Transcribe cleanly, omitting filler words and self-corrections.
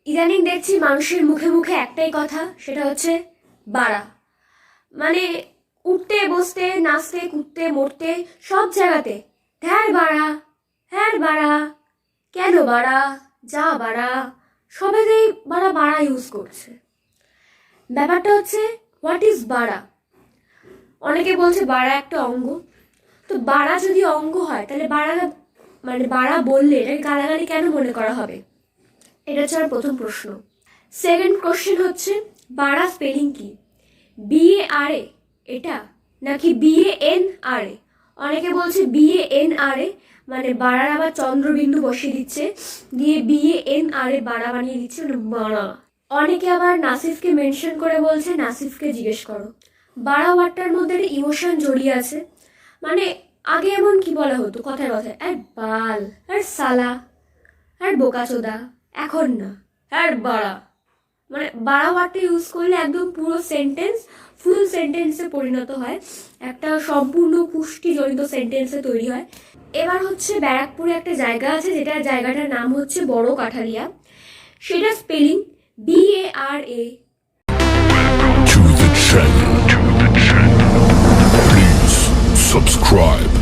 ইদানিং দেখছি মানুষের মুখে মুখে একটাই কথা, সেটা হচ্ছে বাড়া। মানে উঠতে বসতে নাচতে কুদতে মরতে সব জায়গাতে ধ্যার বাড়া, হ্যার বাড়া, কেন বাড়া, যা বাড়া, সবেতেই বাড়া বাড়া ইউজ করছে। ব্যাপারটা হচ্ছে হোয়াট ইজ বাড়া। অনেকে বলছে বাড়া একটা অঙ্গ। তো বাড়া যদি অঙ্গ হয় তাহলে বাড়া মানে বাড়া বললে এটাকে গালাগালি কেন মনে করা হবে? এটা হচ্ছে আমার প্রথম প্রশ্ন। সেকেন্ড কোশ্চেন হচ্ছে বাড়া স্পেলিং কি? BARA এটা নাকি BANRA? অনেকে বলছে BANRA, মানে বাড়ার আবার চন্দ্রবিন্দু বসিয়ে দিচ্ছে, দিয়ে BANRA বাড়া বানিয়ে দিচ্ছে, মানে বাড়া। অনেকে আবার নাসিফকে মেনশন করে বলছে নাসিফকে জিজ্ঞেস করো। বাড়া ওয়ার্ডটার মধ্যে একটা ইমোশন জড়িয়ে আছে। মানে আগে এমন কি বলা হতো কথায় কথায়, আর বাল, আর সালা, আর বোকাচোদা। এখন না, আর বাড়া। মানে বাড়া ওয়ার্ডটা ইউজ করলে একদম পুরো সেন্টেন্স ফুল সেন্টেন্সে পরিণত হয়, একটা সম্পূর্ণ পুষ্টিজনিত সেন্টেন্সে তৈরি হয়। এবার হচ্ছে ব্যারাকপুরে একটা জায়গা আছে, যেটা জায়গাটার নাম হচ্ছে বড় কাঠালিয়া। সেটা spelling BARA। To the channel. Please subscribe.